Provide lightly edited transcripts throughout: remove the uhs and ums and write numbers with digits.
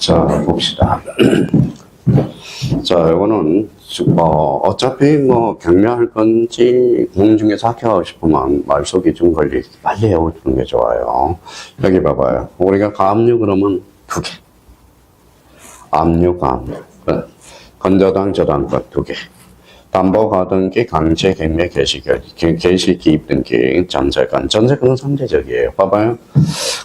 자, 봅시다. 자, 이거는, 어차피 경매할 건지, 공중에서 합격하고 싶으면 말소 기준 권리 빨리 외워두는 게 좋아요. 여기 봐봐요. 우리가 가압류 그러면 두 개. 압류, 가압류. 건저당, 저당권 두 개. 담보 가등기, 강제 경매 개시 기입 등기, 전세권. 전세권은 상대적이에요. 봐봐요.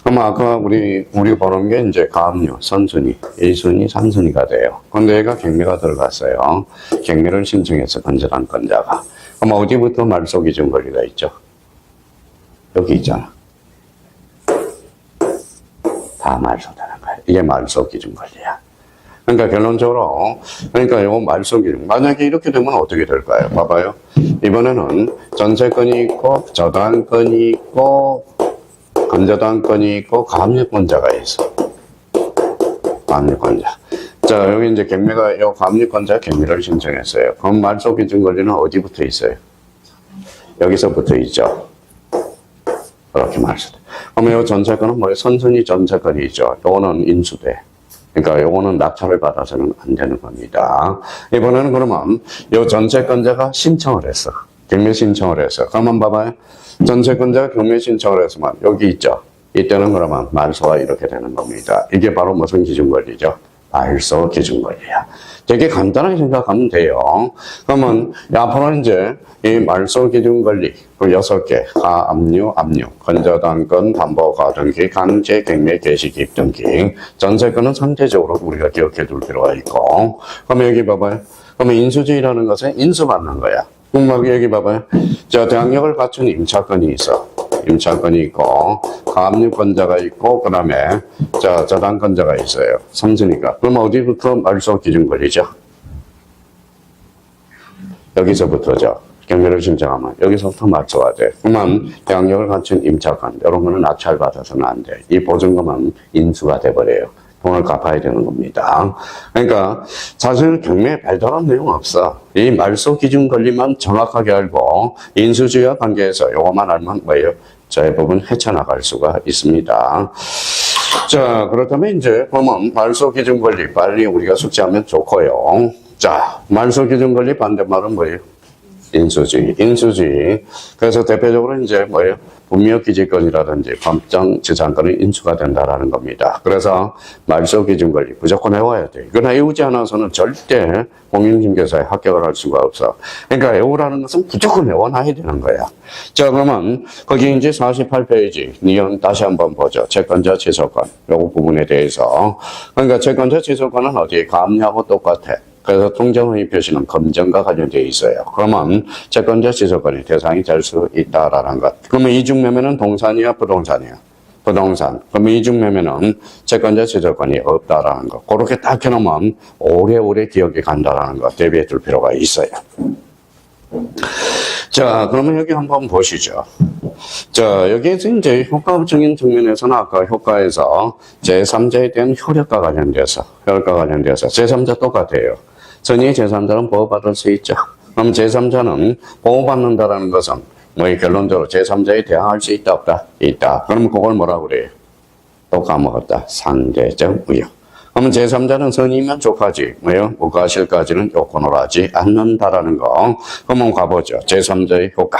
그럼 아까 우리 보는 게 이제 가압류, 선순위, 1순위, 3순위가 돼요. 근데 얘가 경매가 들어갔어요. 경매를 신청해서 건저당권자가. 그럼 어디부터 말소 기준 권리가 있죠? 여기 있잖아. 다 말소되는 거야. 이게 말소 기준 권리야. 그러니까 결론적으로, 그러니까 이거 말소 기준. 만약에 이렇게 되면 어떻게 될까요? 봐봐요. 이번에는 전세권이 있고, 저당권이 있고, 건저당권이 있고, 가압류권자가 있어. 가압류권자. 자, 여기 이제 경매가, 이 가압류권자 경매를 신청했어요. 그럼 말소 기준 권리는 어디부터 있어요? 여기서부터 있죠. 그렇게 말소돼. 그럼 이 전세권은 뭐예요? 선순위 전세권이 있죠. 요거는 인수돼. 그러니까 요거는 낙찰을 받아서는 안 되는 겁니다. 이번에는 그러면 요 전세권자가 신청을 했어. 경매 신청을 했어. 그러면 봐봐요. 전세권자가 경매 신청을 했으면 여기 있죠. 이때는 그러면 말소가 이렇게 되는 겁니다. 이게 바로 무슨 기준 권리죠? 말소 기준 권리야. 되게 간단하게 생각하면 돼요. 그러면 앞으로 이제 이 말소 기준 권리 그 6개 가압류, 압류, 건저당권, 담보 가등기, 강제 경매 개시 기입 등기, 전세권은 상대적으로 우리가 기억해 둘 필요가 있고. 그러면 여기 봐봐요. 그러면 인수주의라는 것은 인수받는 거야. 그럼 여기 봐봐요. 자, 대항력을 갖춘 임차권이 있어. 임차권이 있고, 가압류권자가 있고, 그 다음에, 자, 저당권자가 있어요. 삼순위가. 그럼 어디부터 말소 기준 권리죠? 여기서부터죠. 경매를 신청하면 여기서부터 말소가 돼. 그러면 대항력을 갖춘 임차권, 이런 거는 낙찰받아서는 안 돼. 이 보증금은 인수가 돼버려요. 돈을 갚아야 되는 겁니다. 그러니까 사실 경매에 별다른 내용 없어. 이 말소 기준 권리만 정확하게 알고 인수주의와 관계해서 요것만 알면 뭐예요? 저 부분 헤쳐나갈 수가 있습니다. 자, 그렇다면 이제 보면 말소 기준 권리 빨리 우리가 숙지하면 좋고요. 자, 말소 기준 권리 반대말은 뭐예요? 인수주의, 인수주의. 그래서 대표적으로 이제 뭐예요? 분묘기지권이라든지 법정지상권은 인수가 된다라는 겁니다. 그래서 말소 기준 권리 무조건 외워야 돼. 그러나 외우지 않아서는 절대 공인중개사에 합격을 할 수가 없어. 그러니까 외우라는 것은 무조건 외워놔야 되는 거야. 자, 그러면 거기 이제 48페이지 니은 다시 한번 보죠. 채권자 취소권 요거 부분에 대해서. 그러니까 채권자 취소권은 어디에 가압류하고 똑같아. 그래서 통정의 표시는 검정과 관련되어 있어요. 그러면 채권자 취소권이 대상이 될 수 있다라는 것. 그러면 이중매매는 동산이야, 부동산이야? 부동산. 그러면 이중매매는 채권자 취소권이 없다라는 것. 그렇게 딱 해놓으면 오래오래 기억이 간다라는 것 대비해 둘 필요가 있어요. 자, 그러면 여기 한번 보시죠. 자, 여기에서 이제 효과적인 측면에서는 아까 효과에서 제3자에 대한 효력과 관련돼서 제3자 똑같아요. 선의 제3자는 보호받을 수 있죠. 그럼 제3자는 보호받는다라는 것은 결론적으로 제3자에 대항할 수 있다 없다? 있다. 그러면 그걸 뭐라고 그래요? 또 까먹었다. 상대적 무효. 그러면 제3자는 선의면 족하지 무과실까지는 요건으로 하지 않는다라는 거. 그러면 가보죠. 제3자의 효과.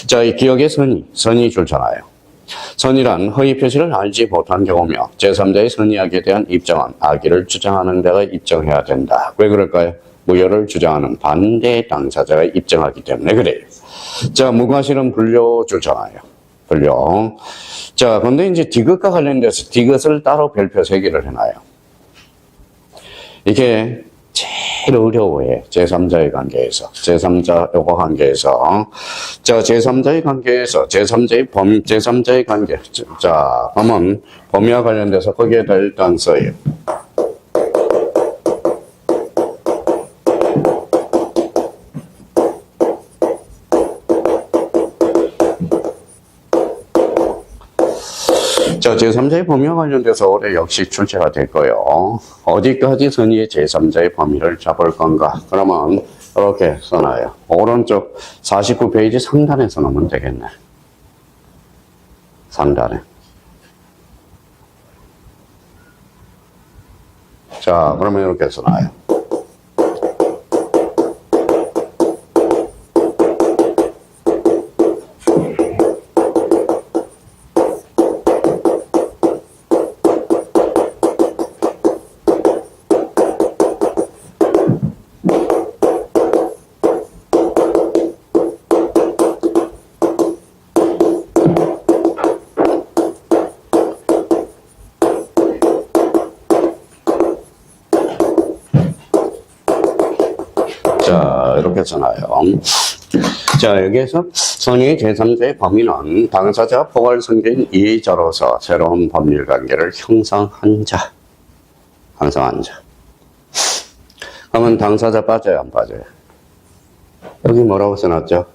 자, 이 기억의 선의 줄잖아요. 선의란 허위 표시를 알지 못한 경우며 제3자의 선의악에 대한 입장은 악의를 주장하는 데가 입증해야 된다. 왜 그럴까요? 무효를 주장하는 반대 당사자가 입증하기 때문에 그래요. 자, 무과실은 분료 줄잖아요. 분료. 자, 근데 이제 디귿과 관련돼서 디귿을 따로 별표 3개를 해놔요. 이게 제일 어려워해. 제3자의 관계에서. 제3자 요거 관계에서. 자, 제3자의 관계에서 제3자의 관계. 자, 그러면 범위와 관련돼서 거기에다 일단 써요. 자, 제3자의 범위와 관련돼서 올해 역시 출제가 될 거예요. 어디까지 선의의 제3자의 범위를 잡을 건가? 그러면 이렇게 써놔요. 오른쪽 49페이지 상단에 써놓으면 되겠네. 상단에. 자, 그러면 이렇게 써놔요. 자, 이렇게 써놔요. 자, 여기에서 선의 제3자의 범위는 당사자 포괄성계인 이의자로서 새로운 법률 관계를 형성한 자. 형성한 자. 그러면 당사자 빠져요, 안 빠져요? 여기 뭐라고 써놨죠?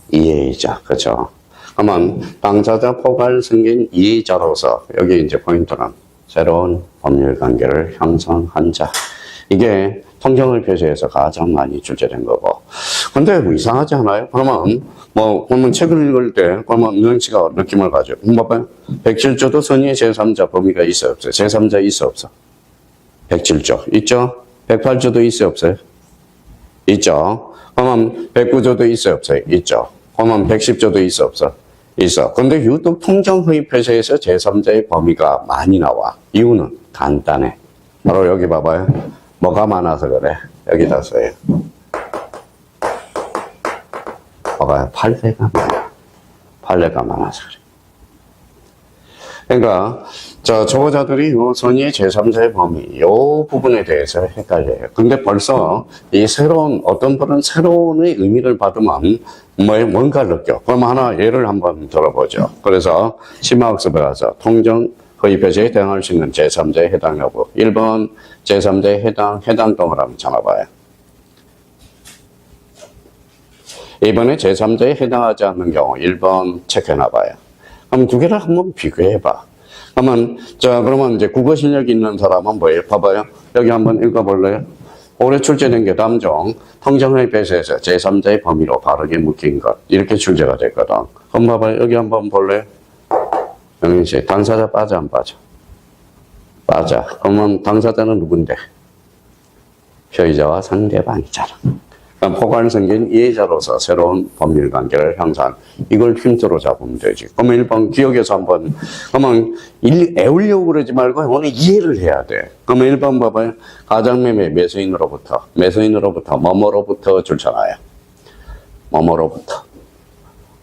이의자. 그죠? 그러면 당사자 포괄성계인 이의자로서 여기 이제 포인트는 새로운 법률 관계를 형성한 자. 이게 통정을 표시해서 가장 많이 출제된 거고. 근데 뭐 이상하지 않아요? 그러면 책을 읽을 때, 그러면 은영 씨가 느낌을 가져. 봐봐요. 107조도 선의의 제3자 범위가 있어요, 없어요? 제3자 있어, 없어? 107조. 있죠? 108조도 있어요, 없어요? 있죠? 그러면 109조도 있어요, 없어요? 있죠? 그러면 110조도 있어, 없어? 있어. 근데 유독 통정의 표시에서 제3자의 범위가 많이 나와. 이유는 간단해. 바로 여기 봐봐요. 뭐가 많아서 그래? 여기다 써요. 뭐가요? 판례가 많아. 판례가 많아서 그래. 그러니까, 저자들이 요 선의의 제3자의 범위, 요 부분에 대해서 헷갈려요. 근데 벌써 이 어떤 분은 새로운의 의미를 받으면 뭔가를 느껴. 그럼 하나 예를 한번 들어보죠. 그래서 심화학습에 가서 통정의 표시에 해당할 수 있는 제3자에 해당 여부. 1번 제3자에 해당 동그라미 잡아봐요. 2번에 제3자에 해당하지 않는 경우 1번 체크해놔봐요. 그럼 두 개를 한번 비교해봐. 그러면 이제 국어 실력 있는 사람은 뭐예요? 봐봐요. 여기 한번 읽어볼래요? 올해 출제된 게 담종, 통정의 배수에서 제3자의 범위로 바르게 묶인 것. 이렇게 출제가 됐거든. 그럼 봐봐요. 여기 한번 볼래요? 여기 이제 당사자 빠져, 안 빠져? 빠져. 그러면 당사자는 누군데? 피의자와 상대방이잖아. 그럼 포괄성계인 이해자로서 새로운 법률 관계를 형성. 이걸 힌트로 잡으면 되지. 그러면 1번 기억해서 한번, 그러면 애우려고 그러지 말고 오늘 이해를 해야 돼. 그러면 1번 봐봐요. 가장매매 매수인으로부터 뭐뭐로부터 줄잖아요. 뭐뭐로부터.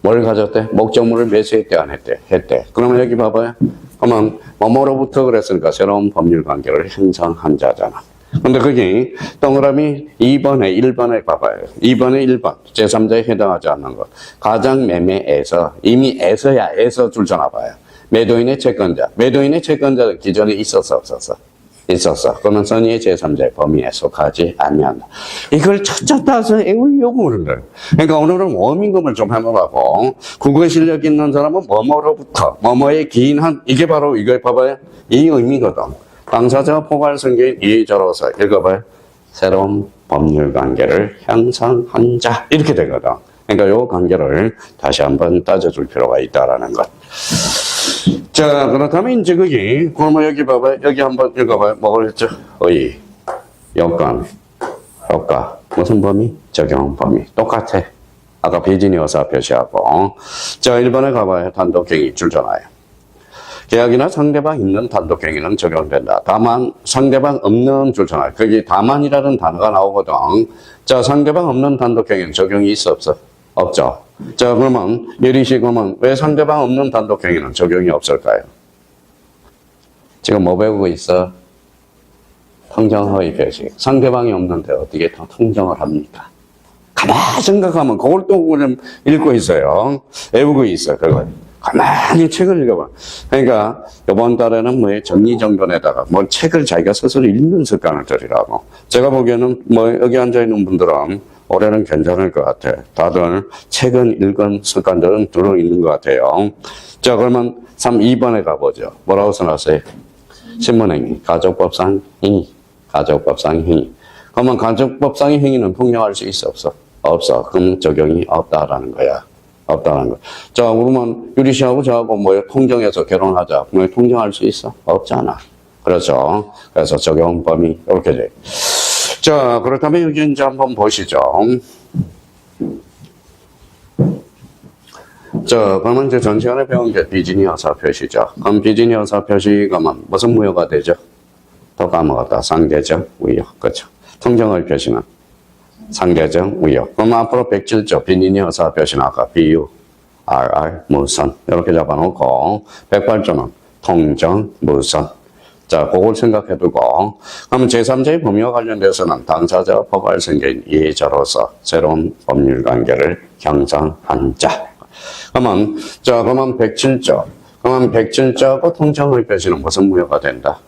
뭘 가졌대? 목적물을 매수했대, 안 했대? 했대. 그러면 여기 봐봐요. 그러면 뭐뭐로부터 그랬으니까 새로운 법률 관계를 형성한 자잖아. 근데 거기 동그라미 2번에 1번에 봐봐요. 2번에 1번 제3자에 해당하지 않는 것. 가장매매에서 이미 에서 줄잖아 봐요. 매도인의 채권자. 매도인의 채권자는 기존에 있었어, 없었어? 있었어. 그러면 선의의 제3자의 범위에 속하지 아니한다. 이걸 찾아서 애우려고 그러는 거예요. 그러니까 오늘은 워밍업을 좀 해보라고. 국어 실력 있는 사람은 뭐뭐로부터 뭐뭐에 기인한 이게 바로 이거 봐봐요. 이 의미거든. 당사자 포괄성계인 이의자로서 읽어봐요. 새로운 법률 관계를 형성한 자. 이렇게 되거든. 그러니까 이 관계를 다시 한번 따져줄 필요가 있다라는 것. 자, 그렇다면 이제 그러면 여기 봐봐요. 여기 한번 읽어봐요. 뭐가 했죠? 의, 여건, 효과. 무슨 범위? 적용 범위. 똑같아. 아까 비진이어서 표시하고. 자, 1번에 가봐요. 단독행위 줄잖아요. 계약이나 상대방 있는 단독행위는 적용된다. 다만 상대방 없는 줄잖아요. 거기 다만이라는 단어가 나오거든. 자, 상대방 없는 단독행위는 적용이 있어, 없어? 없죠. 자, 그러면 예리시 그러면 왜 상대방 없는 단독행위는 적용이 없을까요? 지금 뭐 배우고 있어? 통정허위 표시. 상대방이 없는데 어떻게 통정을 합니까? 가만히 생각하면 그걸 또 그냥 읽고 있어요. 외우고 있어, 그걸. 가만히 책을 읽어봐. 그러니까 이번 달에는 정리정돈에다가 책을 자기가 스스로 읽는 습관을 들이라고. 제가 보기에는 여기 앉아있는 분들은 올해는 괜찮을 것 같아. 다들 책은 읽은 습관들은 들어있는 것 같아요. 자, 그러면 2번에 가보죠. 뭐라고 써놨어요? 신문행위, 가족법상 행위, 가족법상 행위. 그러면 가족법상의 행위는 통용할 수 있어, 없어? 없어. 그럼 적용이 없다라는 거야. 없다는 거. 자, 그러면 유리 씨하고 저하고 통정해서 결혼하자. 통정할 수 있어? 없잖아. 그렇죠. 그래서 적용 범위 이렇게 돼. 자, 그렇다면 여기 이제 한번 보시죠. 자, 그러면 이제 전 시간에 배운 게 비진이 어사 표시죠. 그럼 비진이 어사 표시가 무슨 무효가 되죠? 또 까먹었다. 상대적 무효. 그렇죠. 통정을 표시는 상대적 무효. 그럼 앞으로 107조 비진이 어사 표시는 아까 비유, RR, 무선 이렇게 잡아놓고 108조는 통정, 무선. 자, 그걸 생각해 두고, 그러면 제3자의 범위와 관련돼서는 당사자 포괄성계인 이해자로서 새로운 법률 관계를 형성한 자. 그러면 107조. 그러면 107조하고 통정의 표시는 무슨 무효가 된다?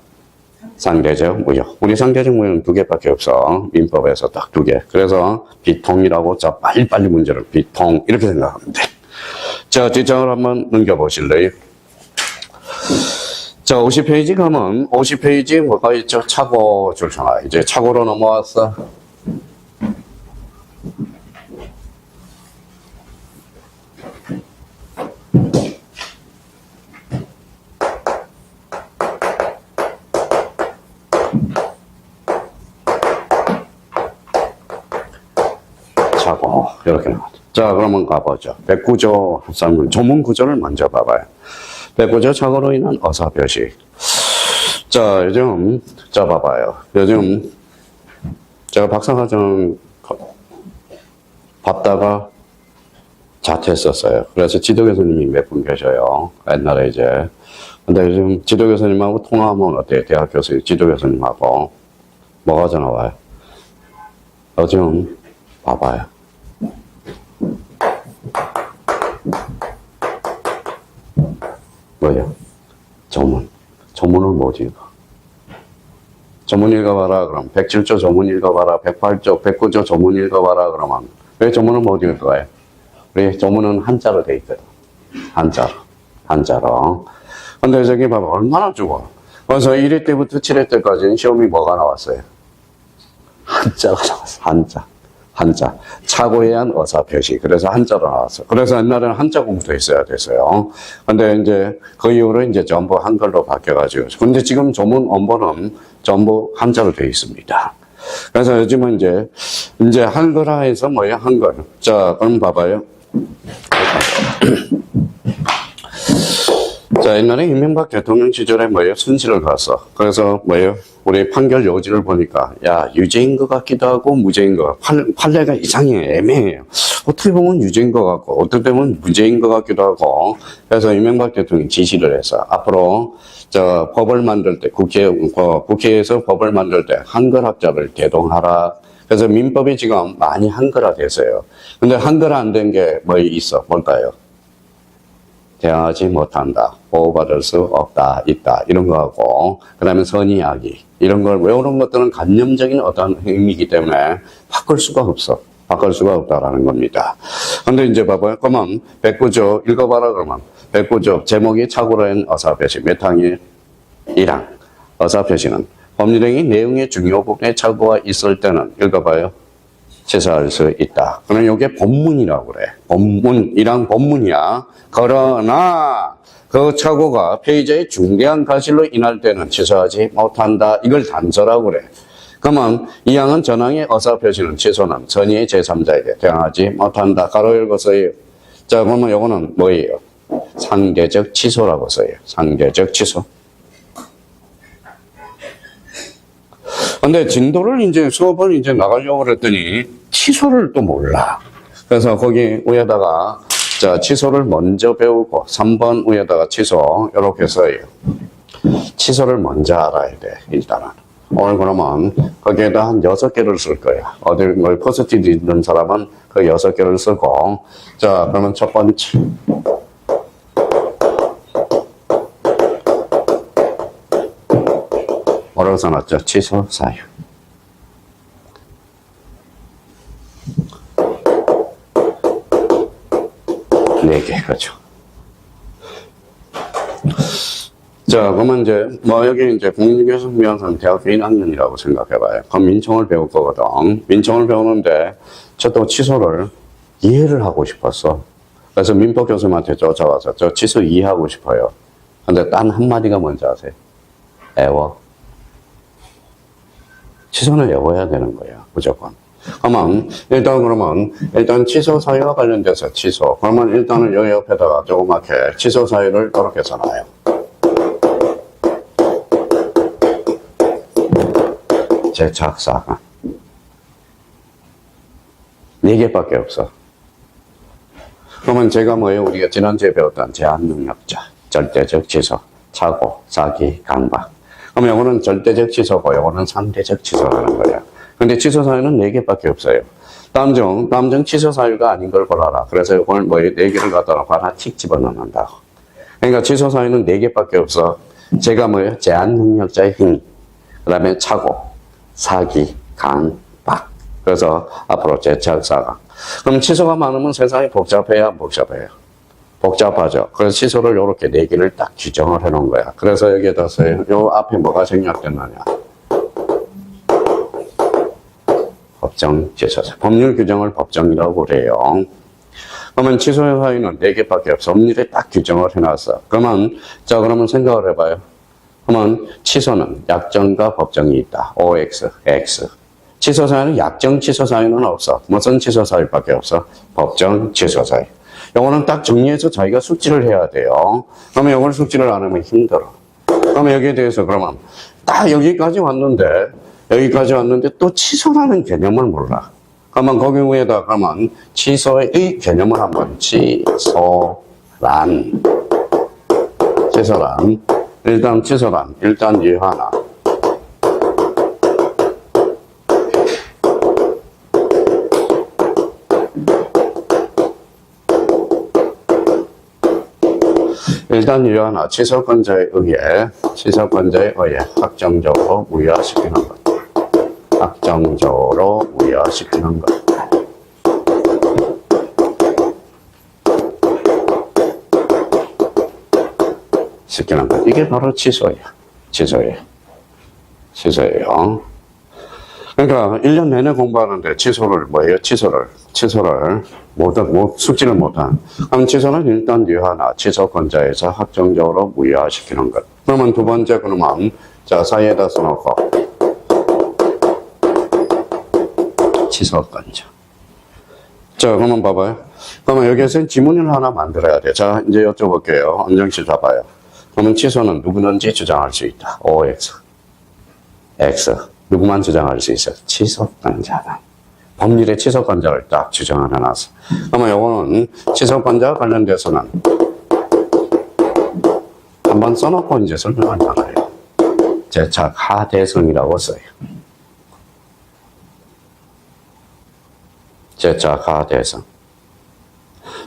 상대적 무효. 우리 상대적 무효는 2개밖에 없어. 민법에서 딱 2개. 그래서 비통이라고, 자, 빨리빨리 문제를 비통, 이렇게 생각하면 돼. 자, 뒷장을 한번 넘겨보실래요? 자, 50페이지 가면 50페이지 뭐가 있죠? 차고 줄잖아. 이제 차고로 넘어왔어. 차고 이렇게 나왔죠. 자, 그러면 가보죠. 109조 조문 구조를 먼저 봐봐요. 109조 착오로 인한 어사 표시. 자, 요즘, 자, 봐봐요. 요즘, 제가 박사과정 받다가 자퇴했었어요. 그래서 지도 교수님이 몇 분 계셔요. 옛날에 이제. 근데 요즘 지도 교수님하고 통화하면 어때요? 대학 교수, 지도 교수님하고. 뭐가 전화 와요? 요즘, 봐봐요. 뭐야? 조문. 조문을 못 읽어. 조문 읽어봐라. 그럼 107조 조문 읽어봐라. 108조, 109조 조문 읽어봐라. 그러면 왜 조문을 못 읽어요? 우리 조문은 한자로 돼 있거든. 한자로. 근데 저기 봐봐. 얼마나 죽어. 그래서 1회 때부터 7회 때까지는 시험이 뭐가 나왔어요? 한자가 나왔어. 한자. 착오에 의한 어사 표시. 그래서 한자로 나왔어. 그래서 옛날에는 한자 공부도 했어야 됐어요. 근데 이제 그 이후로 이제 전부 한글로 바뀌어가지고. 근데 지금 조문 원본은 전부 한자로 되어 있습니다. 그래서 요즘은 이제 한글화해서 뭐예요? 한글. 자, 그럼 봐봐요. 자, 옛날에 이명박 대통령 시절에 뭐예요? 순시를 갔어. 그래서 뭐예요? 우리 판결 요지를 보니까, 야, 유죄인 것 같기도 하고, 무죄인 것 같고, 판례가 이상해, 애매해요. 어떻게 보면 유죄인 것 같고, 어떻게 보면 무죄인 것 같기도 하고, 그래서 이명박 대통령이 지시를 해서, 앞으로, 법을 만들 때, 국회에서 법을 만들 때, 한글학자를 대동하라. 그래서 민법이 지금 많이 한글화 됐어요. 근데 한글화 안 된 게 뭐 있어? 뭘까요? 대항하지 못한다, 보호받을 수 없다, 있다, 이런 거하고, 그 다음에 선의야기, 이런 걸 외우는 것들은 관념적인 어떤 의미이기 때문에 바꿀 수가 없어. 바꿀 수가 없다라는 겁니다. 근데 이제 봐봐요. 그러면 109조 읽어봐라 그러면. 109조 제목이 착오로 한 어사표시. 몇 항이? 1항. 어사표시는 법률행위 내용의 중요 부분에 착오가 있을 때는 읽어봐요. 취소할 수 있다. 그럼 이게 본문이라고 그래. 본문이랑 본문이야. 그러나 그 착오가 피의자의 중대한 과실로 인할 때는 취소하지 못한다. 이걸 단서라고 그래. 그러면 이 항은 전항의 어사표시는 취소는 전의의 제3자에게 대항하지 못한다. 가로 열고 써요. 자, 그러면 이거는 뭐예요? 상대적 취소라고 써요. 상대적 취소. 근데 진도를 이제 수업을 이제 나가려고 그랬더니 취소를 또 몰라. 그래서 거기 위에다가 자, 취소를 먼저 배우고 3번 위에다가 취소 이렇게 써요. 취소를 먼저 알아야 돼, 일단은. 오늘 그러면 거기에다 한 6개를 쓸 거야. 어딜 뭘 포스트잇 있는 사람은 그 6개를 쓰고. 자, 그러면 첫 번째. 뭐라고 써놨죠? 취소 사유. 네 개, 그렇죠. 자, 그러면 이제, 여기 이제 공인중개사무연사는 대학교 1학년이라고 생각해봐요. 그럼 민청을 배울 거거든. 민청을 배우는데, 저도 취소를 이해를 하고 싶었어. 그래서 민법 교수님한테 쫓아와서 저 취소 이해하고 싶어요. 근데 딴 한마디가 뭔지 아세요? 애워. 취소는 외워야 되는 거야, 무조건. 일단 취소 사유와 관련돼서 취소. 그러면 일단은 여기 옆에다가 조그맣게 취소 사유를 이렇게 써놔요. 제착사가 4개밖에 없어. 그러면 제가 뭐예요? 우리가 지난주에 배웠던 제한능력자, 절대적 취소, 착오, 사기, 강박. 그럼 요거는 절대적 취소고 요거는 상대적 취소라는 거예요. 근데 취소 사유는 4개밖에 없어요. 다음 중 취소 사유가 아닌 걸 골라라. 그래서 이걸 뭐 4개를 갖다 놓고 하나 틱 집어넣는다고. 그러니까 취소 사유는 4개밖에 없어. 제가 뭐예요? 제한능력자의 행위, 그 다음에 착오, 사기, 강박. 그래서 앞으로 제착사강. 그럼 취소가 많으면 세상이 복잡해야 안 복잡해요? 복잡하죠. 그래서 취소를 이렇게 4개를 딱 규정을 해 놓은 거야. 그래서 여기에다 써요. 요 앞에 뭐가 생략됐느냐. 법정 취소사. 법률 규정을 법정이라고 그래요. 그러면 취소의 사유는 4개밖에 없어. 법률에 딱 규정을 해놨어. 그러면 생각을 해봐요. 그러면 취소는 약정과 법정이 있다. OX, X. 취소 사유는 약정 취소 사유는 없어. 무슨 취소 사유밖에 없어? 법정 취소 사유. 요거는 딱 정리해서 자기가 숙지를 해야 돼요. 그러면 요걸 숙지를 안 하면 힘들어. 그러면 여기에 대해서 그러면 딱 여기까지 왔는데 또 취소라는 개념을 몰라. 그러면 거기 위에다 그러면 취소의 개념을 한번 취소란 일단 이 하나. 일단 이 하나 취소권자에 의해 확정적으로 무효화시키는 것. 확정적으로 무효화시키는 것. 시키는 것. 이게 바로 취소예요. 그러니까 1년 내내 공부하는데 취소를 숙지를 못한. 그럼 취소는 일단 이 하나, 취소권자에서 확정적으로 무효화시키는 것. 그러면 두 번째, 그러면, 사이에다 써놓고, 취소권자. 그러면 봐봐요. 그러면 여기에서 지문을 하나 만들어야 돼. 이제 여쭤볼게요. 안정씨 봐봐요. 그러면 취소는 누구든지 주장할 수 있다. OX. X. 누구만 주장할 수 있어? 취소권자다. 법률의 취소권자를 딱 주장을 해놨어. 그러면 요거는 취소권자와 관련돼서는 한번 써놓고 이제 설명을 나가요. 제착 하대성이라고 써요. 제착 하대성.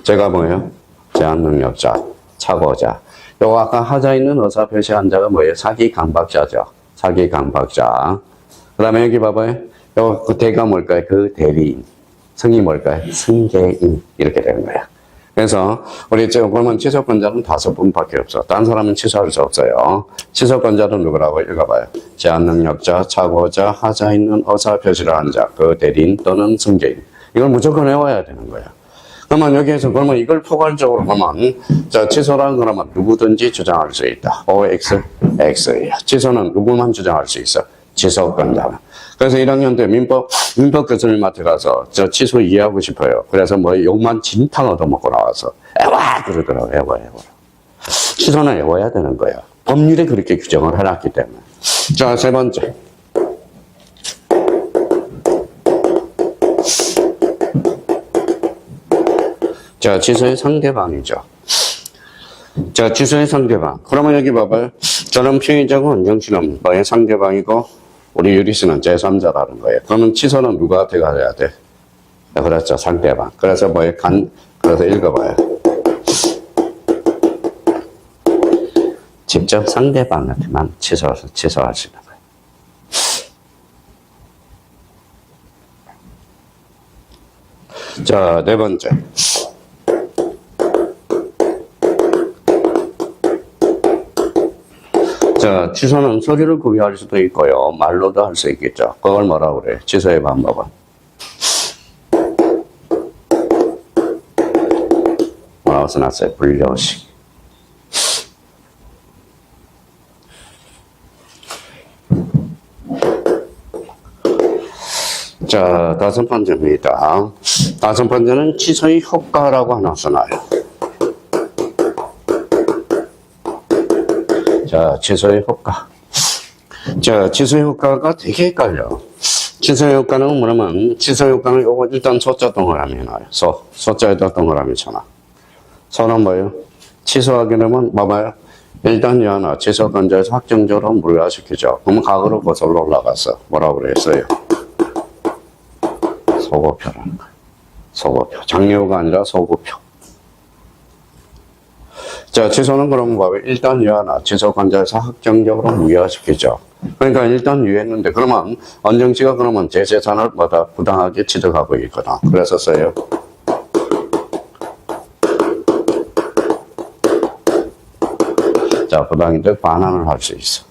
제가 뭐예요? 제한능력자, 착오자. 요거 아까 하자 있는 의사 표시한 자가 뭐예요? 사기 강박자죠. 사기 강박자. 그 다음에 여기 봐봐요. 요 대가 뭘까요? 그 대리인. 성이 뭘까요? 승계인. 이렇게 되는 거야. 그래서 우리 그러면 취소권자는 5분밖에 없어. 딴 사람은 취소할 수 없어요. 취소권자는 누구라고 읽어봐요. 제한능력자, 착오자, 하자 있는 의사 표시를 한 자, 그 대리인 또는 승계인. 이걸 무조건 외워야 되는 거야. 그러면 여기에서 그러면 이걸 포괄적으로 보면 취소라는 그러면 누구든지 주장할 수 있다. OX, X야. 취소는 누구만 주장할 수 있어. 취소권자. 그래서 1학년 때 민법 교수님한테 가서 취소 이해하고 싶어요. 그래서 욕만 진탕 얻어먹고 나와서 애와 그러더라고. 애와. 취소는 외워야 되는 거야. 법률에 그렇게 규정을 해놨기 때문에. 세 번째. 취소의 상대방이죠. 취소의 상대방. 그러면 여기 봐봐요. 저는 피의자고 은정씨는 뭐의 상대방이고 우리 유리씨는 제3자라는 거예요. 그러면 취소는 누구한테 가야 돼? 그렇죠. 상대방. 그래서 그래서 읽어봐요. 직접 상대방한테만 취소하시는 거예요. 네 번째. 취소는 서류를 구비할 수도 있고요. 말로도 할 수 있겠죠. 그걸 뭐라고 그래? 취소의 방법은. 뭐라고 써놨어요? 불려식. 자, 다섯 번째입니다. 다섯 번째는 취소의 효과라고 하나 써놔요. 자, 취소의 효과. 자, 취소 효과가 되게 헷갈려. 취소 효과는 뭐냐면, 취소 효과는 요거 일단 소자 동그라미 해놔요. 소자에다 동그라미 쳐놔. 소는 뭐예요? 취소하게 되면, 봐봐요. 일단 하나, 취소 건조해서 확정적으로 무효화시키죠. 그러면 과거로 거슬러 올라갔어. 뭐라고 그랬어요? 소고표라는 거예요. 소고표. 장려가 아니라 소고표. 자, 취소는 그러면 봐봐요. 일단 유하나 취소 관자에서 확정적으로 무효화시키죠. 그러니까 일단 유했는데 그러면 언정치가 그러면 제 재산을 부당하게 취득하고 있거든. 그래서 써요. 자, 부당이득 반환을 할 수 있어.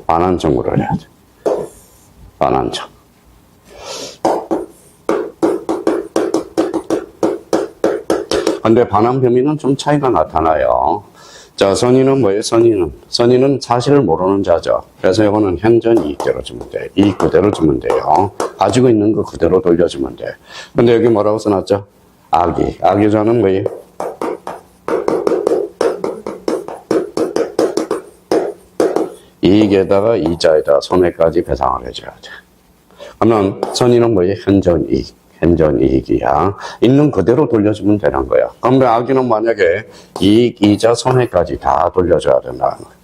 반환 청구를 해야 돼. 반환 청구. 근데 반환 범위는 좀 차이가 나타나요. 자, 선의는 뭐예요? 선의는 사실을 모르는 자죠. 그래서 이거는 현존 이익대로 주면 돼. 이익 그대로 주면 돼요. 가지고 있는 거 그대로 돌려주면 돼. 근데 여기 뭐라고 써놨죠? 악의. 악의자는 뭐예요? 이익에다가 이자에다가 손해까지 배상을 해줘야 돼. 그러면 선의는 뭐예요? 현존 이익. 현존 이익이야. 있는 그대로 돌려주면 되는 거야. 그런데 악의는 만약에 이익, 이자, 손해까지 다 돌려줘야 된다는 거야.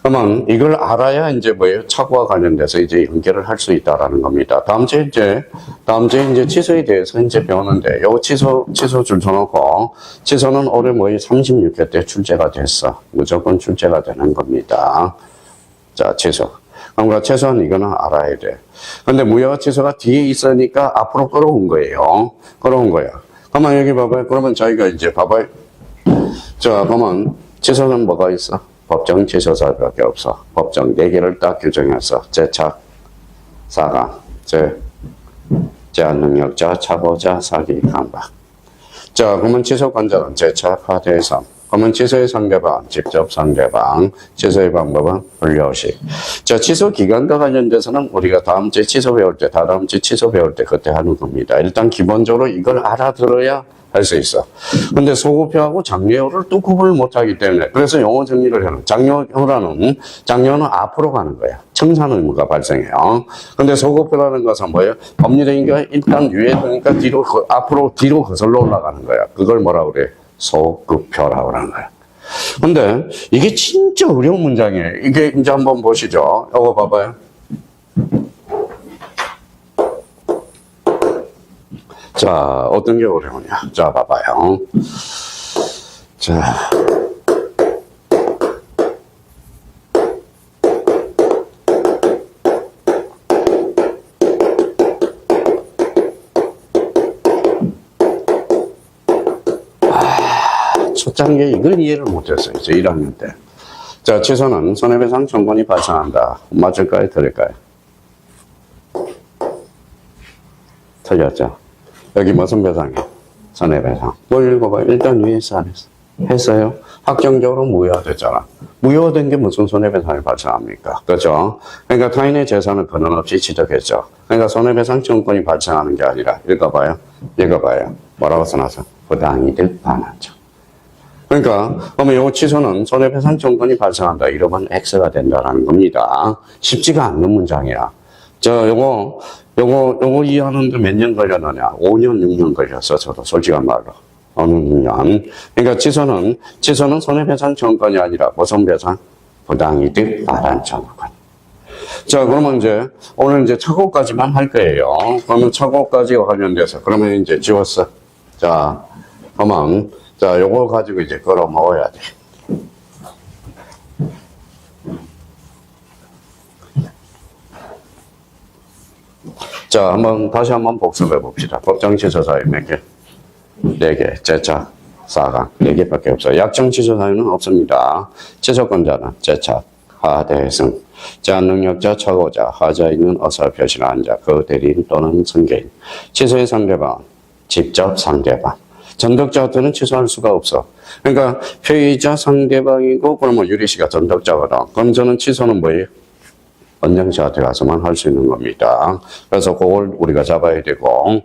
그러면 이걸 알아야 이제 뭐예요? 착오와 관련돼서 이제 연결을 할 수 있다라는 겁니다. 다음 주에 이제 취소에 대해서 이제 배우는데, 요 취소 줄 서놓고, 취소는 올해 뭐예요? 36회 때 출제가 됐어. 무조건 출제가 되는 겁니다. 자, 취소. 그러니까 최소한 이거는 알아야 돼. 근데 무효화 취소가 뒤에 있으니까 앞으로 끌어온 거예요. 끌어온 거야. 그러면 여기 봐봐요. 그러면 저희가 이제 봐봐요. 자, 그러면 취소는 뭐가 있어? 법정 취소사밖에 없어. 법정 4개를 딱 규정해서 재착, 사강, 제한능력자, 착오자, 사기, 강박. 자, 그러면 취소 관자는 재착, 하대상. 그러면 취소의 상대방, 직접 상대방, 취소의 방법은 불려식. 자, 취소 기간과 관련돼서는 우리가 다음 주에 취소 배울 때, 다다음 주에 취소 배울 때 그때 하는 겁니다. 일단 기본적으로 이걸 알아들어야 할 수 있어. 근데 소고표하고 장려를 또 구분을 못하기 때문에 그래서 용어 정리를 해놓은 장려는 앞으로 가는 거야. 청산 의무가 발생해요. 근데 소고표라는 것은 뭐예요? 법률행위가 일단 유예되니까 뒤로 거슬러 올라가는 거야. 그걸 뭐라고 그래? 소급표라고 하는 거야. 근데 이게 진짜 어려운 문장이에요. 이게 이제 한번 보시죠. 이거 봐봐요. 자, 어떤 게 어려우냐. 자, 봐봐요. 자. 첫 단계 이걸 이해를 못했어요. 이제 1학년 때. 자, 취소는 손해배상 청구권이 발생한다. 맞을까요? 틀릴까요? 틀렸죠. 여기 무슨 배상이에요? 손해배상. 뭘 읽어봐요. 일단 위에서 안 했어. 했어요. 확정적으로 무효화됐잖아. 무효화된 게 무슨 손해배상이 발생합니까? 그렇죠? 그러니까 타인의 재산을 근원 없이 취득했죠. 그러니까 손해배상 청구권이 발생하는 게 아니라 읽어봐요. 뭐라고 써놨어? 부당이득 반환청. 그러니까 그러면 이 취소는 손해배상 청구권이 발생한다. 이러면 X가 된다라는 겁니다. 쉽지가 않는 문장이야. 자, 요거 이해하는데 몇 년 걸렸느냐? 5년, 6년 걸렸어. 저도 솔직한 말로. 어느 6년. 그러니까 취소는 손해배상 청구권이 아니라 무슨 배상? 부당이득 반환 청구권. 자, 그러면 이제 오늘 이제 착오까지만 할 거예요. 그러면 착오까지 관련돼서 그러면 이제 지웠어. 자, 그러면 자, 요걸 가지고 이제 끌어 먹어야 돼. 자, 다시 한번 복습해 봅시다. 법정취소 사유 몇 개? 4개. 재착, 사강. 4개밖에 없어요. 약정취소 사유는 없습니다. 취소권자는 재착, 하대승, 제한능력자, 착오자, 하자에 있는 어설표시한 자, 그 대리인 또는 승계인. 취소의 상대방은 직접 상대방. 전덕자한테는 취소할 수가 없어. 그러니까 피의자 상대방이고 그러면 유리 씨가 전덕자거든. 그럼 저는 취소는 뭐예요? 언쟁자한테 가서만 할 수 있는 겁니다. 그래서 그걸 우리가 잡아야 되고.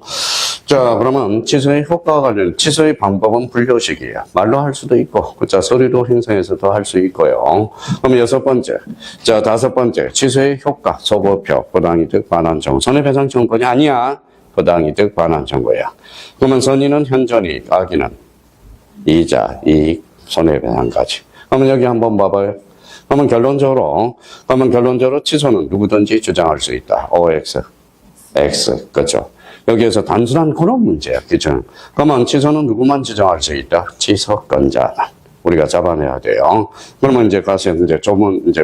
자, 그러면 취소의 효과와 관련, 취소의 방법은 분류식이에요. 말로 할 수도 있고, 자, 서류도 행성에서도 할 수 있고요. 그럼 여섯 번째. 자, 다섯 번째. 취소의 효과, 소보표, 부당이득, 반환청구. 손해배상 청구권이 아니야. 부당이득, 반환청구야. 그러면 선의는 현존이익, 악의는 이자, 이익, 손해배상까지. 그러면 여기 한번 봐봐요. 그러면 결론적으로 취소는 누구든지 주장할 수 있다. OX, X, 그죠? 여기에서 단순한 그런 문제야, 그죠? 그러면 취소는 누구만 주장할 수 있다? 취소권자만. 우리가 잡아내야 돼요. 그러면 이제 가서 이제 조문, 이제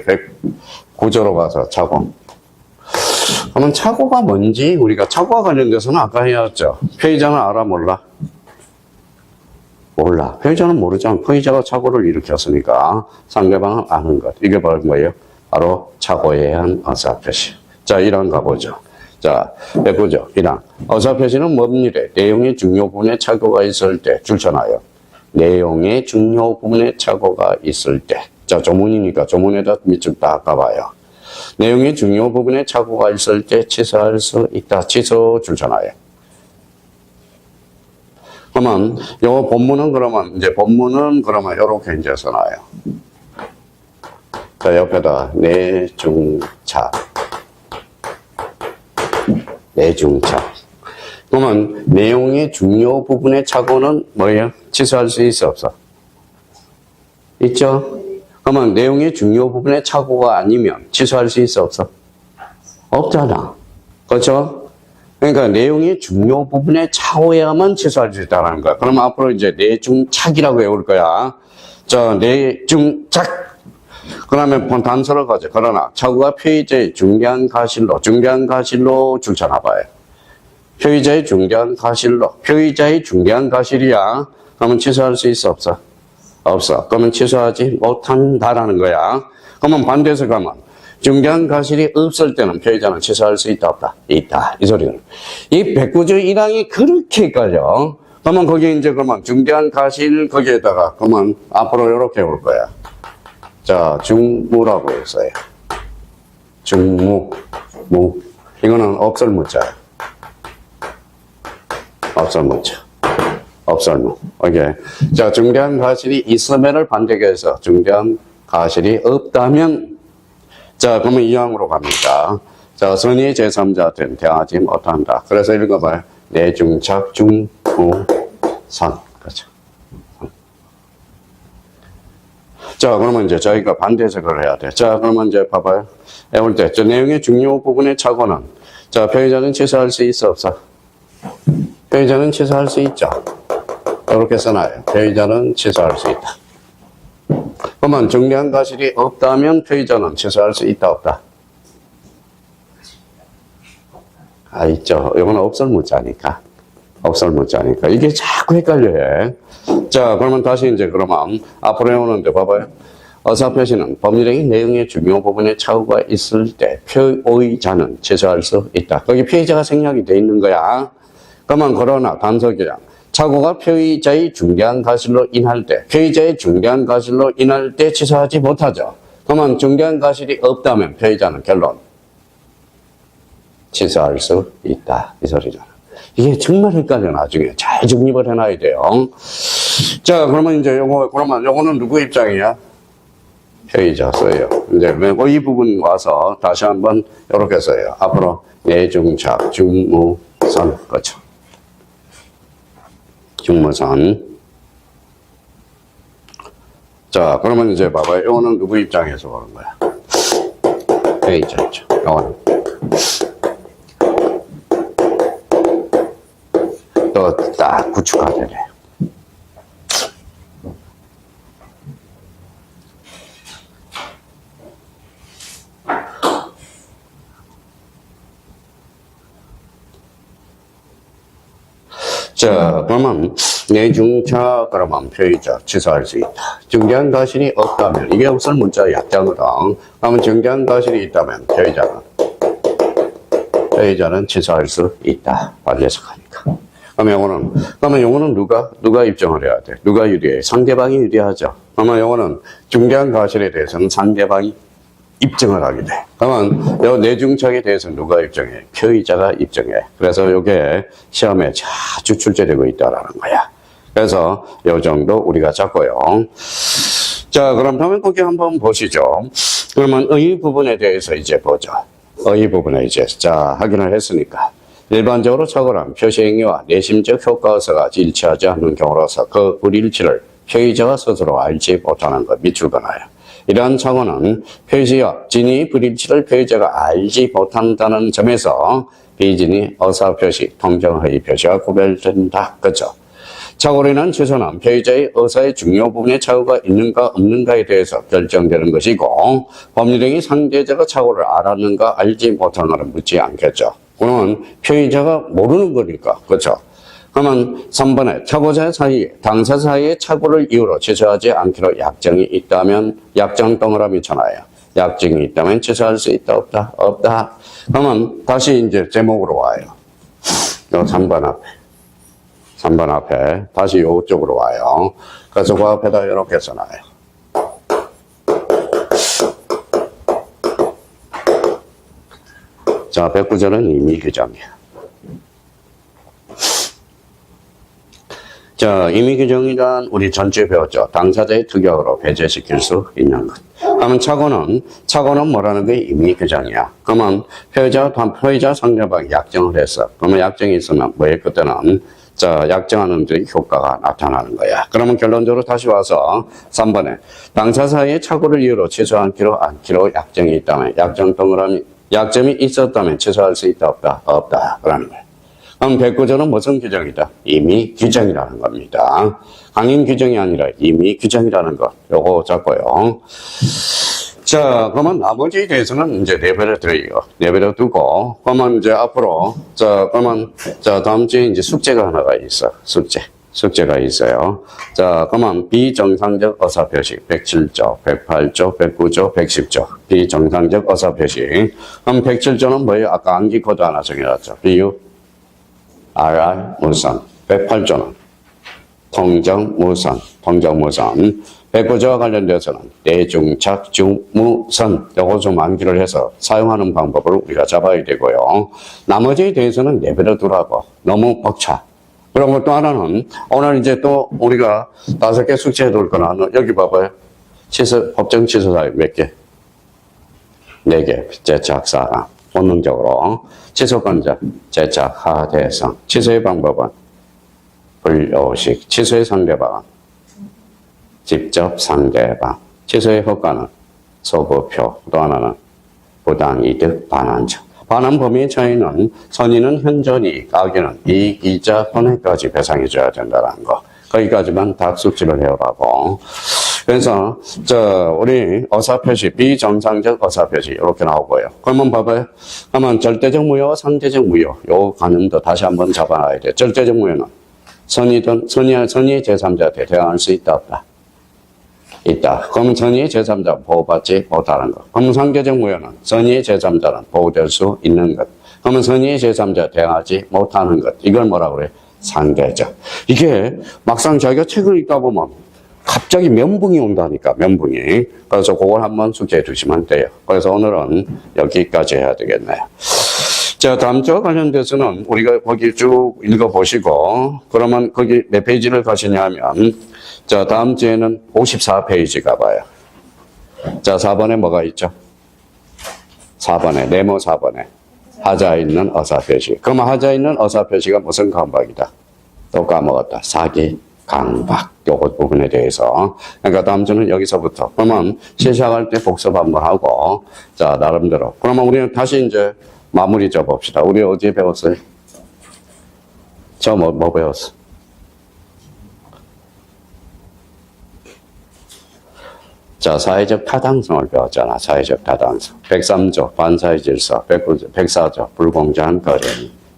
109조로 가서 착오. 그러면 착오가 뭔지 우리가 착오와 관련돼서는 아까 해왔죠. 피해자는 알아, 몰라? 몰라. 피해자는 모르잖아. 피해자가 착오를 일으켰으니까 상대방은 아는 것. 이게 바로 뭐예요? 바로 착오에 의한 의사표시. 자, 1항 가보죠. 자, 109조 1항. 의사표시는 뭡니까? 내용의 중요 부분에 착오가 있을 때 줄쳐놔요. 내용의 중요 부분에 착오가 있을 때. 자, 조문이니까 조문에다 밑줄 딱 가봐요. 내용의 중요 부분에 착오가 있을 때 취소할 수 있다. 취소 줄쳐놔요. 그러면 요 본문은 그러면 이렇게 이제 써놔요. 자, 옆에다 내중착. 그러면 내용의 중요 부분의 착오는 뭐예요? 취소할 수 있어, 없어? 있죠? 그러면 내용의 중요 부분의 착오가 아니면 취소할 수 있어, 없어? 없잖아. 그렇죠? 그러니까 내용이 중요 부분에 착오해야만 취소할 수 있다는 거야. 그럼 앞으로 이제 내중착이라고 외울 거야. 자, 내중착. 그러면 단서를 가져. 그러나 착오가 피의자의 중대한 가실로 줄쳐놔봐요. 피의자의 중대한 가실이야. 그러면 취소할 수 있어, 없어? 없어. 그러면 취소하지 못한다라는 거야. 그러면 반대해서 가면 중대한 가실이 없을 때는 피해자는 취소할 수 있다, 없다? 있다. 이 소리는. 이 109조 1항이 그렇게 헷갈려. 그러면 거기에 이제 그러면 중대한 가실 거기에다가 그러면 앞으로 이렇게 올 거야. 자, 중무라고 했어요. 중무. 이거는 없설무자야. 없설무. 오케이. 자, 중대한 가실이 있으면을 반대게 해서 중대한 가실이 없다면 자, 그러면 이항으로 갑니다. 자, 선의 제3자한테는 대하지 못한다. 그래서 읽어봐요. 내중착, 중무, 선. 그렇죠. 자, 그러면 이제 저희가 반대 해석을 해야 돼. 자, 그러면 이제 봐봐요. 해볼 때, 저 내용의 중요 부분의 착오는, 자, 피해자는 취소할 수 있어, 없어? 피해자는 취소할 수 있죠. 이렇게 써놔요. 피해자는 취소할 수 있다. 그러면 중대한 가실이 없다면 피의자는 취소할 수 있다, 없다? 아, 있죠. 이거는 없설무자니까. 이게 자꾸 헷갈려요. 자, 그러면 다시 이제 그러면 앞으로 해오는데 봐봐요. 의사표시는 법률의 내용의 중요 부분에 착오가 있을 때 피의자는 취소할 수 있다. 거기 피의자가 생략이 돼 있는 거야. 그러나 단서기장. 착오가 피의자의 중대한 가실로 인할 때, 취소하지 못하죠. 그러면 중대한 가실이 없다면 피의자는 결론 취소할 수 있다. 이 소리잖아. 이게 정말 헷갈려, 나중에. 잘 정립을 해놔야 돼요. 자, 그러면 이제 요거는 누구 입장이야? 피의자 써요. 이제 이 부분 와서 다시 한번 이렇게 써요. 앞으로 내중착, 중무선, 그렇죠. 중무선. 자, 그러면 이제 봐봐요. 이거는 누구 입장에서 보는 거야? 피의자죠. 이거는. 또 딱 구축하되네. 자, 그러면 내중차 그러면 피의자 취소할 수 있다. 중대한 가실이 없다면 이게 없을 문자 약자거든. 그러면 중대한 가실이 있다면 피의자는 취소할 수 있다. 반대해석하니까. 그러면 요거는 누가 입증을 해야 돼? 누가 유리해? 상대방이 유리하죠. 그러면 요거는 중대한 가실에 대해서는 상대방이 입증을 하게 돼. 그러면 이 내중착에 대해서 누가 입증해? 표의자가 입증해. 그래서 이게 시험에 자주 출제되고 있다라는 거야. 그래서 이 정도 우리가 잡고요. 자, 그럼 다음에 거기 한번 보시죠. 그러면 의 부분에 대해서 이제 보죠. 의 부분에 이제 자 확인을 했으니까 일반적으로 착오란 표시행위와 내심적 효과서가 일치하지 않는 경우로서 그 불일치를 표의자가 스스로 알지 못하는 것 미출거나요. 이러한 착오는 표시와 진의 불일치를 표의자가 알지 못한다는 점에서 비진의 의사표시, 통정허위 표시와 구별된다. 그죠? 착오로 인한 취소는 표의자의 의사의 중요 부분에 착오가 있는가 없는가에 대해서 결정되는 것이고 법률행위 상대자가 착오를 알았는가 알지 못하는가를 묻지 않겠죠. 그러면 표의자가 모르는 거니까. 그렇죠? 그러면 3번에 착오자 사이에 당사 사이에 착오를 이유로 취소하지 않기로 약정이 있다면 약정 동그라미 쳐놔요. 약정이 있다면 취소할 수 있다 없다? 없다. 그러면 다시 이제 제목으로 와요. 요 3번 앞에. 3번 앞에 다시 이쪽으로 와요. 그래서 그 앞에다 이렇게 써놔요. 자, 109조는 임의 규정이야. 자, 임의 규정이란 우리 전주에 배웠죠. 당사자의 특약으로 배제시킬 수 있는 것. 그러면 착오는 뭐라는 게 임의 규정이야. 그러면 표의자 상대방이 약정을 했어. 그러면 약정이 있으면 뭐에 그때는 자, 약정하는 데 효과가 나타나는 거야. 그러면 결론적으로 다시 와서 3번에 당사 사이에 착오를 이유로 취소하기로 약정이 있다면 약정 동그라미 약점이 있었다면 취소할 수 있다 없다? 없다. 그러는 거야. 그럼 109조는 무슨 규정이다? 임의 규정이라는 겁니다. 강행 규정이 아니라 임의 규정이라는 것. 요거 잡고요. 자, 그러면 나머지에 대해서는 이제 내버려 둬요. 내버려 두고, 그러면 이제 앞으로, 그러면, 다음 주에 이제 숙제가 하나가 있어. 숙제가 있어요. 자, 그러면 비정상적 의사표시 107조, 108조, 109조, 110조. 비정상적 의사표시. 그럼 107조는 뭐예요? 아까 암기 코드 하나 정해놨죠. 비유, RR, 무선. 108조는 통정무선. 109조와 관련돼서는 내중착, 중무선. 요거 좀 암기를 해서 사용하는 방법을 우리가 잡아야 되고요. 나머지에 대해서는 내버려 두라고. 너무 벅차. 그리고 또 하나는 오늘 이제 또 우리가 5개 숙제해 둘 거나 여기 봐봐요. 법정 취소사유 몇 개? 4개. 제착사항. 본능적으로 취소권자, 제착, 하대상. 취소의 방법은 불요식. 취소의 상대방은 직접 상대방. 취소의 효과는 소부표. 또 하나는 부당이득 반환적. 반환 범위의 차이는 선의는 현저이익, 악의는 이익이자 손해까지 배상해줘야 된다는 거. 거기까지만 다 숙지를 해오라고. 그래서 우리 의사표시, 비정상적 의사표시 이렇게 나오고요. 그러면 봐봐요. 그러면 절대적 무효와 상대적 무효. 요 가늠도 다시 한번 잡아놔야 돼. 절대적 무효는 선의의 제3자한테 대항할 수 있다 없다? 있다. 그럼 선의의 제3자 보호받지 못하는 것. 그럼 상대적 무효는 선의의 제3자는 보호될 수 있는 것. 그러면 선의의 제3자 대항하지 못하는 것. 이걸 뭐라고 그래? 상대적. 이게 막상 자기가 책을 읽다 보면 갑자기 면붕이 온다니까, 면붕이. 그래서 그걸 한번 숙제해 두시면 돼요. 그래서 오늘은 여기까지 해야 되겠네요. 자, 다음 주와 관련돼서는 우리가 거기 쭉 읽어보시고, 그러면 거기 몇 페이지를 가시냐 하면, 자, 다음 주에는 54페이지 가봐요. 자, 4번에 뭐가 있죠? 4번에, 네모 4번에. 하자 있는 의사표시. 그러면 하자 있는 의사표시가 무슨 강박이다? 또 까먹었다. 사기, 강박. 요것 부분에 대해서. 그러니까 다음 주는 여기서부터. 그러면 시작할 때 복습 한번 하고, 자, 나름대로. 그러면 우리는 다시 이제 마무리 져봅시다. 우리 어디에 배웠어요? 뭐 배웠어? 자, 사회적 타당성을 배웠잖아. 사회적 타당성. 103조, 반사의 질서. 104조, 불공정한 거래.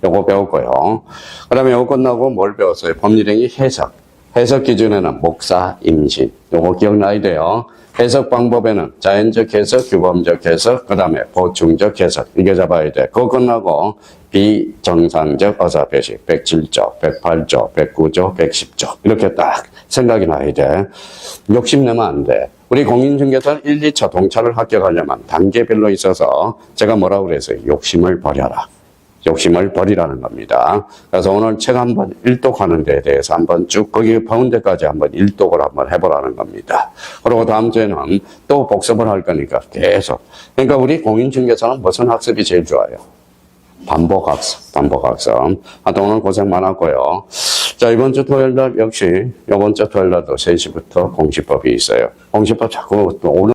요거 배웠고요. 그 다음에 요거 끝나고 뭘 배웠어요? 법률행위 해석. 해석 기준에는 목사, 임신. 요거 기억나야 돼요. 해석 방법에는 자연적 해석, 규범적 해석, 그 다음에 보충적 해석. 이게 잡아야 돼. 그거 끝나고 비정상적 의사표시. 107조, 108조, 109조, 110조. 이렇게 딱 생각이 나야 돼. 욕심내면 안 돼. 우리 공인중개사는 1, 2차 동차를 합격하려면 단계별로 있어서 제가 뭐라고 그랬어요? 욕심을 버려라. 욕심을 버리라는 겁니다. 그래서 오늘 책 한번 일독하는 데에 대해서 한번 쭉 거기 가운데까지 한번 일독을 한번 해보라는 겁니다. 그리고 다음 주에는 또 복습을 할 거니까 계속. 그러니까 우리 공인중개사는 무슨 학습이 제일 좋아요? 반복학습. 하여튼 오늘 고생 많았고요. 자, 이번 주 토요일 날 역시 이번 주 토요일 날도 3시부터 공시법이 있어요. 공시법 자꾸 또 오늘